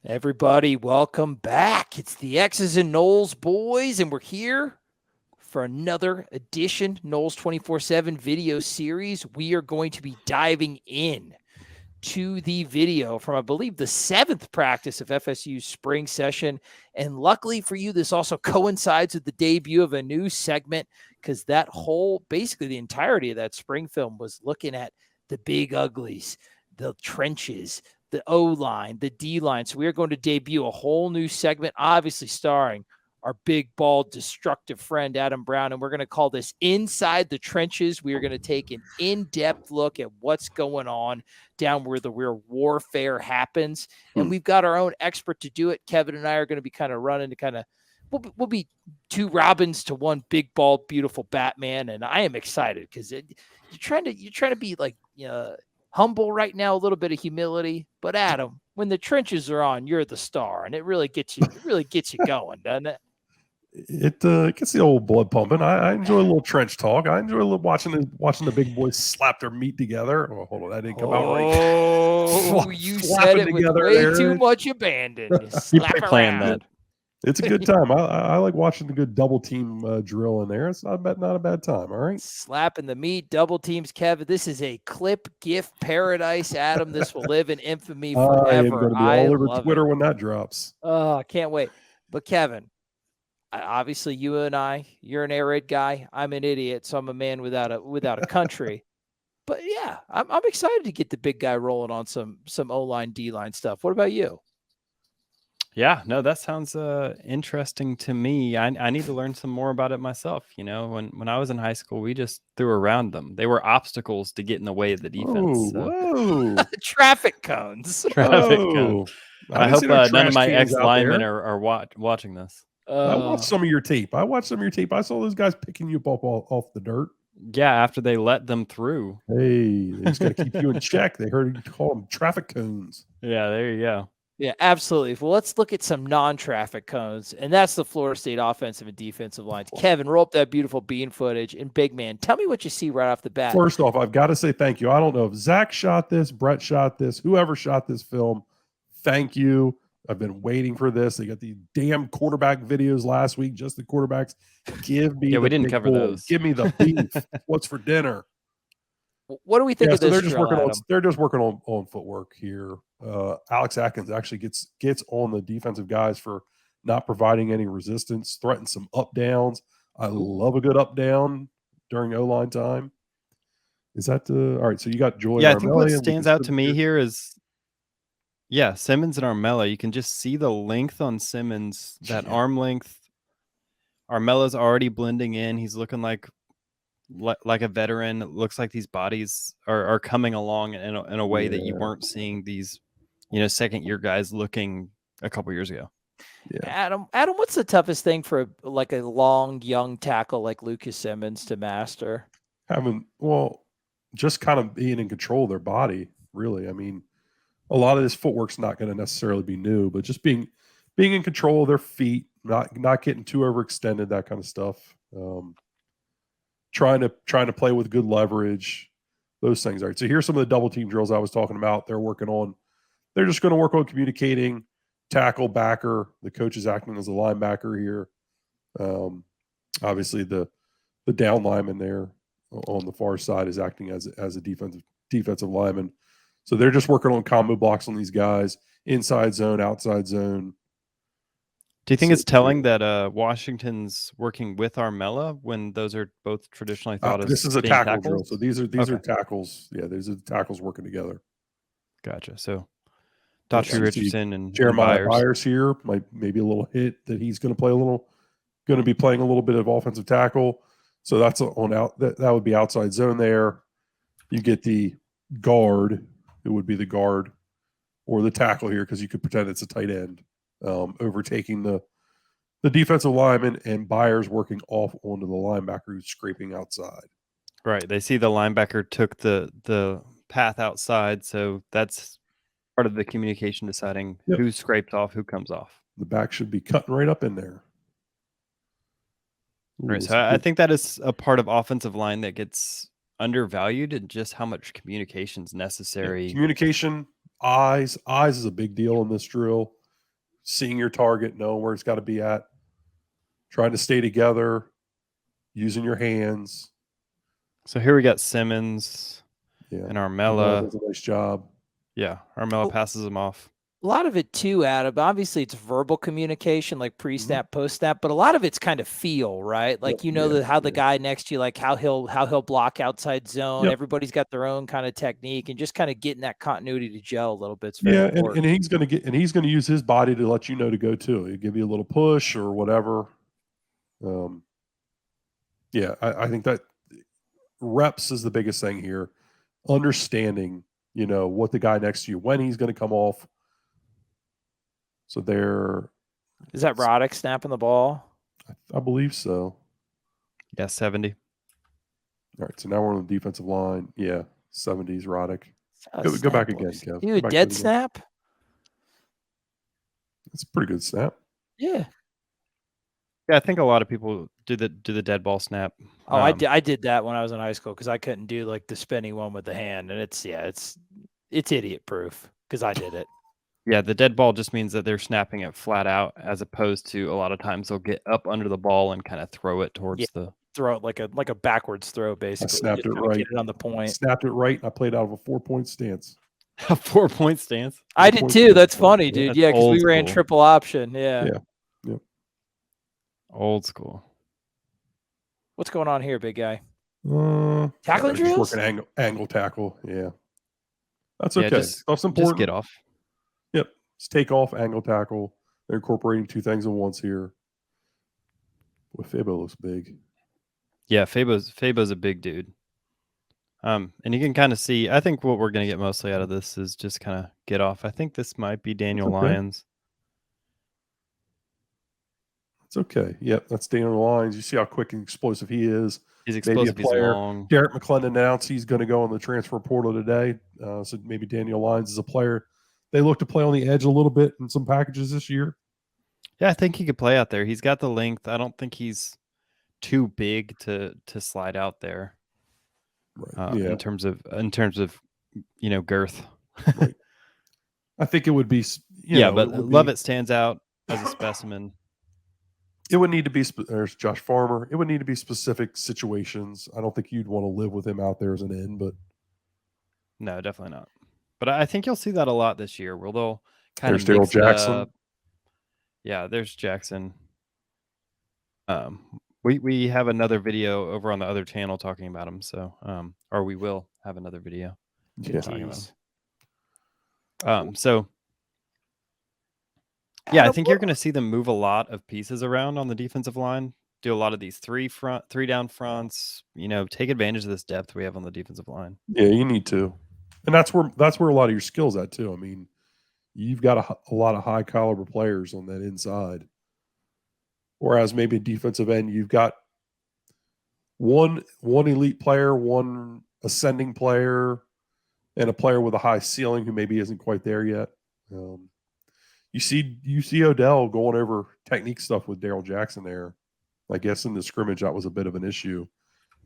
Everybody, welcome back. It's the X's and Noles boys, and we're here for another edition Noles 24/7 video series. We are going to be diving in to the video from, I believe, the 7th practice of FSU's spring session. And luckily for you, this also coincides with the debut of a new segment, because that whole, basically the entirety of that spring film was looking at the big uglies, the trenches, the O-line, the D-line. So we are going to debut a whole new segment, obviously starring our big, bald, destructive friend, Adam Brown. And we're going to call this Inside the Trenches. We are going to take an in-depth look at what's going on down where the real warfare happens. And we've got our own expert to do it. Kevin and I are going to be kind of running to kind of, we'll be two Robins to one big, bald, beautiful Batman. And I am excited because you're trying to be like, humble right now, a little bit of humility. But Adam, when the trenches are on, you're the star, and it really gets you going, doesn't it? It gets the old blood pumping. I enjoy a little trench talk. I enjoy a little watching the big boys slap their meat together. Oh, hold on, that didn't come out right. Oh, you said it with way too much abandon. You pre-planned that. It's a good time. I like watching the good double team drill in there. It's not a bad time. All right, slapping the meat, double teams, Kevin. This is a clip gift paradise, Adam. This will live in infamy forever. I am going to be all over Twitter when that drops. Oh, I can't wait. But Kevin, obviously you and I, you're an air raid guy. I'm an idiot, so I'm a man without a country. But yeah, I'm excited to get the big guy rolling on some O-line, D-line stuff. What about you? Yeah, no, that sounds interesting to me. I need to learn some more about it myself. When I was in high school, we just threw around them. They were obstacles to get in the way of the defense. Whoa. Traffic cones. Cones. I hope none of my ex-linemen are watching this. I watched some of your tape. I saw those guys picking you up off the dirt. Yeah, after they let them through. Hey, they just got to keep you in check. They heard you call them traffic cones. Yeah, there you go. Yeah, absolutely. Well, let's look at some non-traffic cones, and that's the Florida State offensive and defensive lines. Kevin, roll up that beautiful bean footage, and big man, tell me what you see right off the bat. First off, I've got to say thank you. I don't know if Zach shot this, Brett shot this, whoever shot this film. Thank you. I've been waiting for this. They got the damn quarterback videos last week, just the quarterbacks. Give me we didn't cover those. Give me the beef. What's for dinner? What do we think of this? They're just working on footwork here. Alex Haggins actually gets on the defensive guys for not providing any resistance, threatens some up downs. I love a good up down during O-line time. Is that all right? So you got Joy. Yeah, I think what stands out to me here is, Simmons and Armella. You can just see the length on Simmons, that arm length. Armella's already blending in. He's looking like a veteran. It looks like these bodies are coming along in a way that you weren't seeing these, second year guys looking a couple years ago. Yeah. Adam, what's the toughest thing for a long young tackle like Lucas Simmons to master? Just kind of being in control of their body, really. I mean, a lot of this footwork's not going to necessarily be new, but just being in control of their feet, not getting too overextended, that kind of stuff. Trying to play with good leverage, those things. All right. So here's some of the double team drills I was talking about. They're just going to work on communicating, tackle, backer. The coach is acting as a linebacker here. Obviously the down lineman there on the far side is acting as a defensive lineman. So they're just working on combo blocks on these guys, inside zone, outside zone. Do you think it's telling that Washington's working with Armella when those are both traditionally thought of? This is a tackle drill, so these are tackles. Yeah, these are the tackles working together. Gotcha. So Daughtry Richardson and Jeremiah Byers here, maybe a little hit that he's going to be playing a little bit of offensive tackle. So that's on out. That would be outside zone there. You get the guard. It would be the guard or the tackle here, because you could pretend it's a tight end. Overtaking the defensive lineman, and Byers working off onto the linebacker who's scraping outside. Right. They see the linebacker took the path outside, so that's part of the communication, deciding who scraped off, who comes off. The back should be cutting right up in there. Right. So I think that is a part of offensive line that gets undervalued, and just how much communication is necessary. Communication, eyes is a big deal in this drill. seeing your target, knowing where it's got to be at, trying to stay together, using your hands. So here we got Simmons Yeah. and Armella. Does a nice job. Yeah, Armella passes him off. A lot of it too, Adam. Obviously, it's verbal communication, like pre-snap, post-snap, but a lot of it's kind of feel, right? Like how the guy next to you, like how he'll block outside zone. Yep. Everybody's got their own kind of technique, and just kind of getting that continuity to gel a little bit. And he's going to use his body to let you know to go too. He'll give you a little push or whatever. I think that reps is the biggest thing here. Understanding, what the guy next to you, when he's going to come off. So is that Roddick snapping the ball? I believe so. Yeah, 70. All right, so now we're on the defensive line. Yeah, 70s Roddick. Go back again, Kev. You a dead snap? It's a pretty good snap. Yeah. Yeah, I think a lot of people do the dead ball snap. Oh, I did that when I was in high school because I couldn't do like the spinning one with the hand, and it's idiot proof because I did it. Yeah, the dead ball just means that they're snapping it flat out, as opposed to a lot of times they'll get up under the ball and kind of throw it towards throw it like a backwards throw, basically. I snapped it right. Get it on the point. Snapped it right. I played out of a 4-point stance. A 4-point stance. I did too. That's funny, dude. Yeah, because we ran triple option. Yeah. Yep. Old school. What's going on here, big guy? Tackling drills? Just working angle tackle. Yeah. That's okay. That's important. Just get off. Yep. Just take off, angle tackle. They're incorporating two things at once here. Boy, Fabo looks big. Yeah, Fabo's a big dude. And you can kind of see, I think what we're going to get mostly out of this is just kind of get off. I think this might be Daniel Lyons. It's okay. Yep, that's Daniel Lyons. You see how quick and explosive he is. He's explosive. He's long. Derek McClendon announced he's going to go on the transfer portal today. So maybe Daniel Lyons is a player. They look to play on the edge a little bit in some packages this year. Yeah, I think he could play out there. He's got the length. I don't think he's too big to slide out there. Right. In terms of girth. Right. I think it would be but Lovett stands out as a specimen. It would need to be there's Josh Farmer. It would need to be specific situations. I don't think you'd want to live with him out there as an end, but no, definitely not. But I think you'll see that a lot this year, where they'll kind of Darrell Jackson. Yeah, there's Jackson. We have another video over on the other channel talking about him. So, or we will have another video. Talking about him. So, yeah, I think you're going to see them move a lot of pieces around on the defensive line. Do a lot of these three down fronts. Take advantage of this depth we have on the defensive line. Yeah, you need to, and that's where a lot of your skills at too. I mean, you've got a lot of high caliber players on that inside. Whereas maybe a defensive end, you've got one elite player, one ascending player, and a player with a high ceiling who maybe isn't quite there yet. You see Odell going over technique stuff with Darrell Jackson there. I guess in the scrimmage that was a bit of an issue.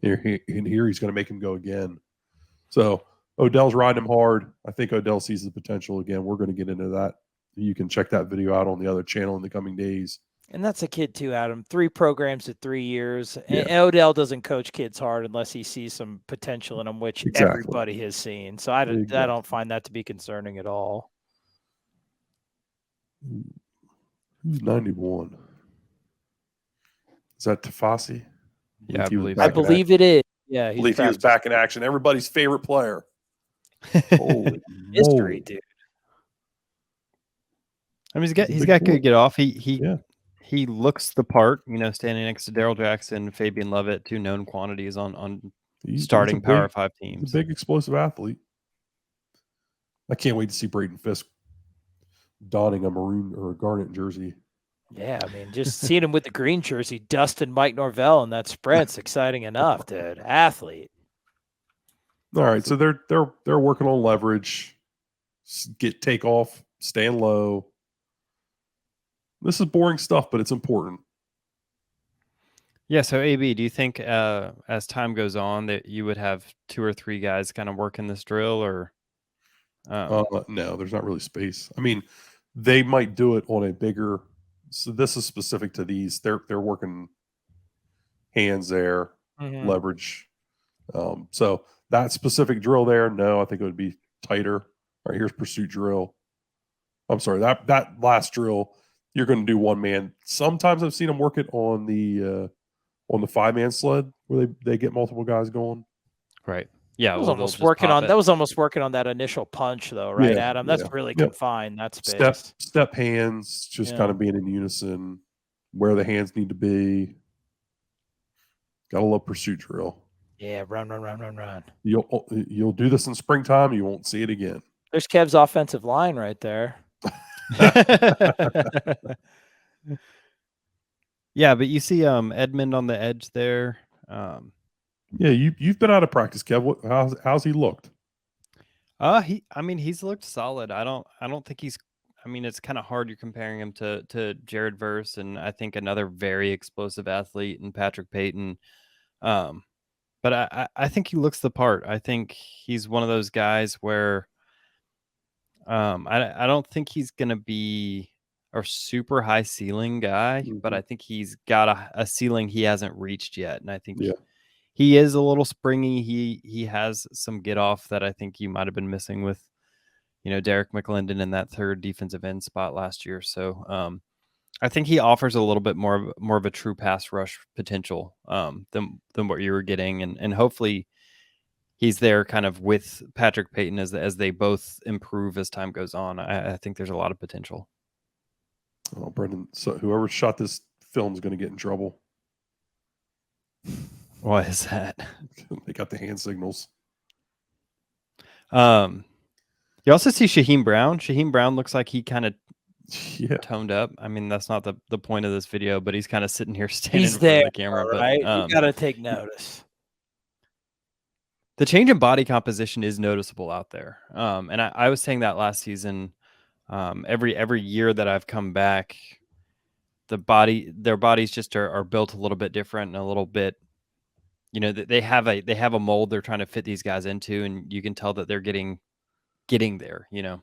Here he's going to make him go again. So Odell's riding him hard. I think Odell sees the potential again. We're going to get into that. You can check that video out on the other channel in the coming days. And that's a kid too, Adam. 3 programs at 3 years. Yeah. And Odell doesn't coach kids hard unless he sees some potential in them, which everybody has seen. So I don't find that to be concerning at all. Who's 91? Is that Tafasi? Yeah, I believe it is. Yeah, I believe he was back in action. Everybody's favorite player. Holy history, dude. I mean, he's got good get off. He looks the part, standing next to Darrell Jackson, Fabien Lovett, 2 known quantities on starting Power 5 teams. He's a big explosive athlete. I can't wait to see Braden Fiske donning a maroon or a garnet jersey. Yeah, I mean, just seeing him with the green jersey, dusting Mike Norvell in that sprint's exciting enough, dude. Athlete. All right, so they're working on leverage, take off, stand low. This is boring stuff, but it's important. Yeah. So, AB, do you think as time goes on that you would have 2 or 3 guys kind of working this drill, or? No, there's not really space. I mean, they might do it on a bigger. So this is specific to these. They're working hands there, leverage. So that specific drill there, no, I think it would be tighter. All right, here's pursuit drill. I'm sorry, that last drill, you're going to do one man. Sometimes I've seen them work it on the 5-man sled where they get multiple guys going. Right. Yeah. That was almost working on that initial punch, though, right, Yeah, Adam? That's really confined that space. Step hands, just kind of being in unison, where the hands need to be. Gotta love pursuit drill. Yeah, run. You'll do this in springtime. You won't see it again. There's Kev's offensive line right there. Yeah, but you see Edmund on the edge there. Yeah, you've been out of practice, Kev. How's he looked? He's looked solid. I don't think he's. I mean, it's kind of hard. You're comparing him to Jared Verse, and I think another very explosive athlete in Patrick Payton. But I think he looks the part. I think he's one of those guys where I don't think he's gonna be a super high ceiling guy, but I think he's got a ceiling he hasn't reached yet, and I think he is a little springy. He has some get off that I think you might have been missing with, Derek McClendon in that third defensive end spot last year. So I think he offers a little bit more of a true pass rush potential than what you were getting, and hopefully he's there kind of with Patrick Payton as they both improve as time goes on. I think there's a lot of potential. Oh, Brendan, so whoever shot this film is going to get in trouble. Why is that? They got the hand signals. You also see Shaheem Brown. Shaheem Brown looks like he kind of toned up. I mean, that's not the point of this video, but he's kind of sitting here standing in front of the camera. Right? But you got to take notice. The change in body composition is noticeable out there. And I was saying that last season. Every year that I've come back, their bodies just are built a little bit different and a little bit, they have a mold they're trying to fit these guys into, and you can tell that they're getting there. Yeah,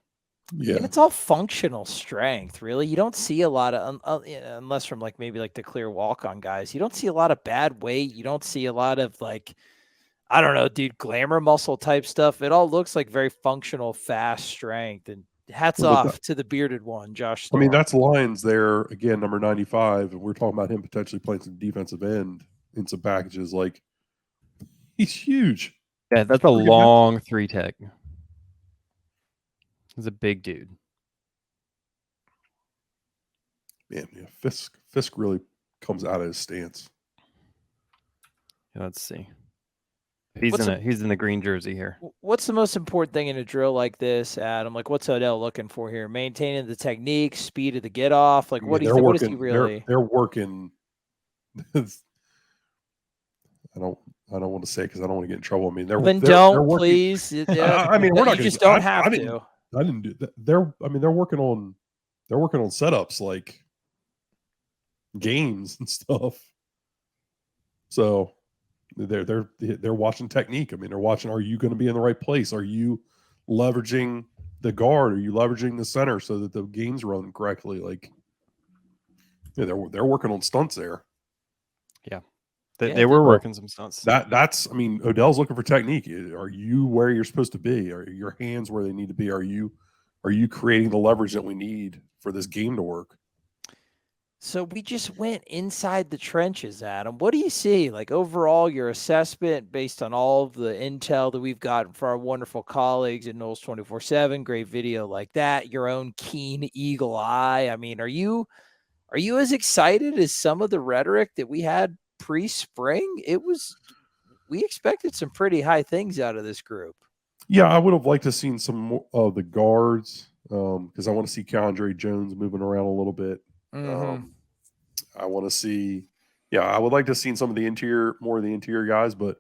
and it's all functional strength, really. You don't see a lot of unless from maybe the clear walk-on guys. You don't see a lot of bad weight. You don't see a lot of I don't know, dude, glamour muscle type stuff. It all looks like very functional, fast strength. And hats off to the bearded one, Josh Storm. I mean, that's Lyons there again, number 95, and we're talking about him potentially playing some defensive end in some packages. He's huge. Yeah, that's a long 3-tech. He's a big dude. Man, yeah, Fiske really comes out of his stance. Yeah, let's see. He's in the green jersey here. What's the most important thing in a drill like this, Adam? What's Odell looking for here? Maintaining the technique, speed of the get off. What is he really? They're working. I don't want to say because I don't want to get in trouble. I mean, they're working, please. I mean, we're not. You just don't have to. I didn't do that. They're working on setups like games and stuff. So they're watching technique. I mean, they're watching, are you going to be in the right place? Are you leveraging the guard? Are you leveraging the center so that the game's run correctly? They're working on stunts there. Yeah. They were working some stunts. I mean, Odell's looking for technique. Are you where you're supposed to be? Are your hands where they need to be? Are you creating the leverage that we need for this game to work? So we just went inside the trenches, Adam. What do you see? Overall, your assessment based on all of the intel that we've gotten for our wonderful colleagues at Noles 24/7, great video like that, your own keen eagle eye. I mean, are you as excited as some of the rhetoric that we had pre-spring? We expected some pretty high things out of this group. Yeah, I would have liked to seen some more of the guards because I want to see Keandre Jones moving around a little bit. I want to see, I would like to see some of the more of the interior guys, but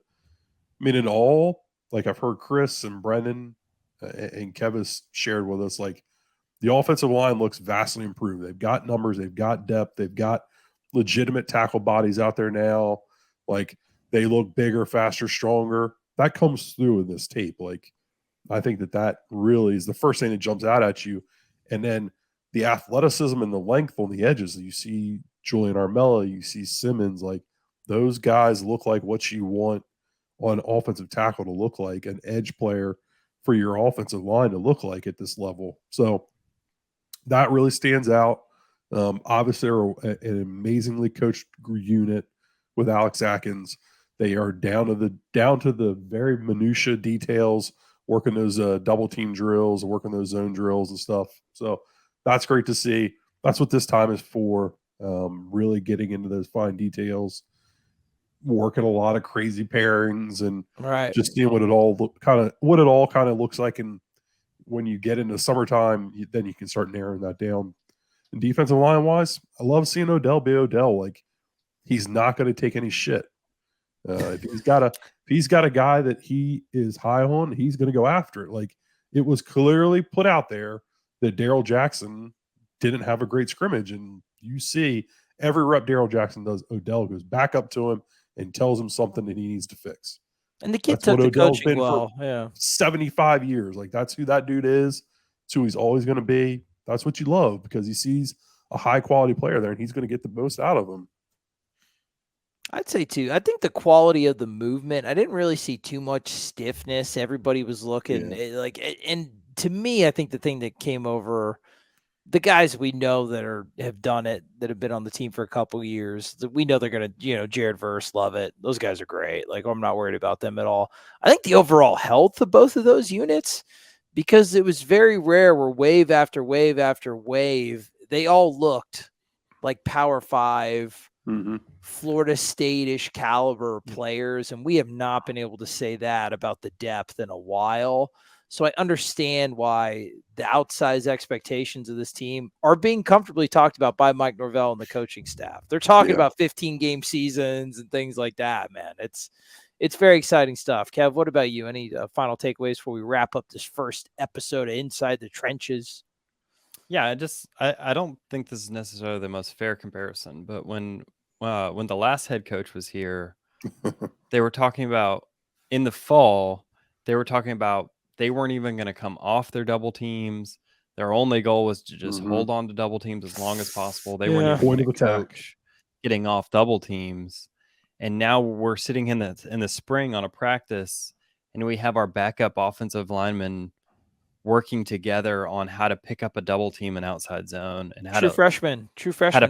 I mean, in all, I've heard Chris and Brendan and Kevis shared with us, the offensive line looks vastly improved. They've got numbers, they've got depth, they've got legitimate tackle bodies out there now. They look bigger, faster, stronger. That comes through in this tape. I think that really is the first thing that jumps out at you. And then the athleticism and the length on the edges. You see Julian Armella, you see Simmons, like those guys look like what you want on offensive tackle to look like, an edge player for your offensive line to look like at this level. So that really stands out. Obviously, they're an amazingly coached unit with Alex Atkins. They are down to the very minutia details, working those double team drills, working those zone drills and stuff. So that's great to see. That's what this time is for. Really getting into those fine details, working a lot of crazy pairings, and just seeing what it all kind of looks like. And when you get into summertime, then you can start narrowing that down. And defensive line wise, I love seeing Odell be Odell. Like, he's not going to take any shit. If he's got a guy that he is high on, he's going to go after it. Like, it was clearly put out there that Darrell Jackson didn't have a great scrimmage, and you see every rep Darrell Jackson does, Odell goes back up to him and tells him something that he needs to fix. And the kid took the coaching well. Yeah, 75 years. Like, that's who that dude is. It's who he's always going to be. That's what you love, because he sees a high quality player there, and he's going to get the most out of him. I'd say too. I think the quality of the movement, I didn't really see too much stiffness. Everybody was looking and to me, I think the thing that came over the guys we know that have done it, that have been on the team for a couple of years, that we know they're going to, Jared Verse, Lovett, those guys are great. Like, I'm not worried about them at all. I think the overall health of both of those units, because it was very rare where wave after wave after wave, they all looked like Power 5, Florida State-ish caliber players, and we have not been able to say that about the depth in a while. So I understand why the outsized expectations of this team are being comfortably talked about by Mike Norvell and the coaching staff. They're talking about 15-game seasons and things like that, man. It's very exciting stuff. Kev, what about you? Any final takeaways before we wrap up this first episode of Inside the Trenches? Yeah, I don't think this is necessarily the most fair comparison, but when the last head coach was here, they were talking about in the fall, they weren't even going to come off their double teams. Their only goal was to just hold on to double teams as long as possible. They weren't even going to coach getting off double teams. And now we're sitting in the spring on a practice, and we have our backup offensive linemen working together on how to pick up a double team and outside zone, and true freshman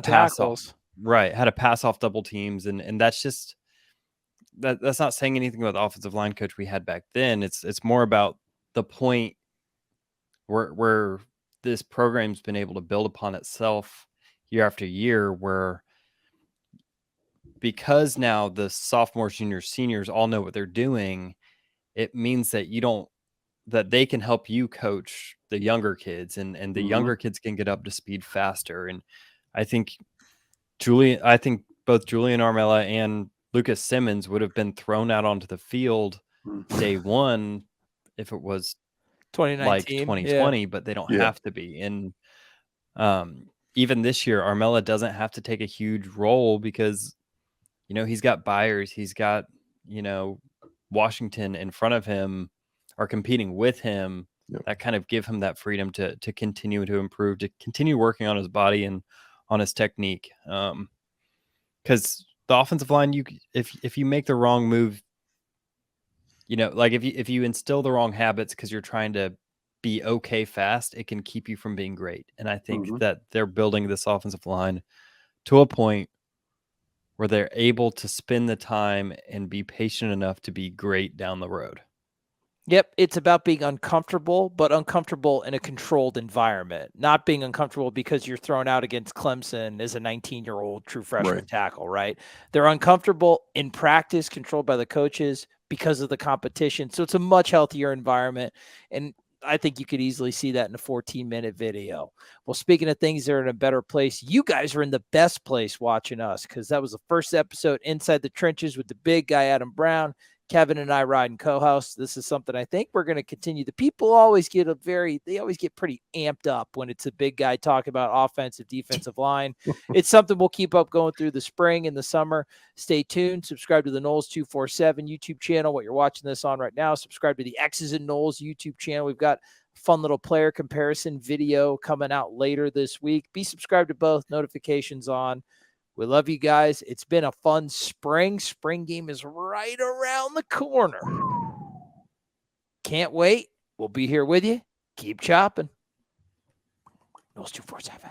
tackles. Right, how to pass off double teams, and that's just that's not saying anything about the offensive line coach we had back then. It's more about the point where this program's been able to build upon itself year after year, where because now the sophomores, juniors, seniors all know what they're doing, it means that that they can help you coach the younger kids, and the younger kids can get up to speed faster. And I think both Julian Armella and Lucas Simmons would have been thrown out onto the field day one if it was 2019, like 2020, but they don't have to be. And even this year, Armella doesn't have to take a huge role because, he's got Byers, he's got, Washington in front of him are competing with him. That kind of give him that freedom to continue to improve, to continue working on his body and on his technique. Because the offensive line, if you make the wrong move, like if you instill the wrong habits because you're trying to be okay fast, it can keep you from being great. And I think that they're building this offensive line to a point where they're able to spend the time and be patient enough to be great down the road. Yep, it's about being uncomfortable, but uncomfortable in a controlled environment. Not being uncomfortable because you're thrown out against Clemson as a 19-year-old true freshman tackle, right? They're uncomfortable in practice, controlled by the coaches because of the competition. So it's a much healthier environment, and I think you could easily see that in a 14-minute video. Well, speaking of things that are in a better place, you guys are in the best place watching us, because that was the first episode, Inside the Trenches, with the big guy, Adam Brown. Kevin and I ride and co-host. This is something I think we're going to continue. The people always get pretty amped up when it's a big guy talking about offensive, defensive line. It's something we'll keep up going through the spring and the summer. Stay tuned. Subscribe to the Noles 247 YouTube channel. What you're watching this on right now. Subscribe to the X's and Noles YouTube channel. We've got fun little player comparison video coming out later this week. Be subscribed to both, notifications on. We love you guys. It's been a fun spring. Spring game is right around the corner. Can't wait. We'll be here with you. Keep chopping. Noles 247.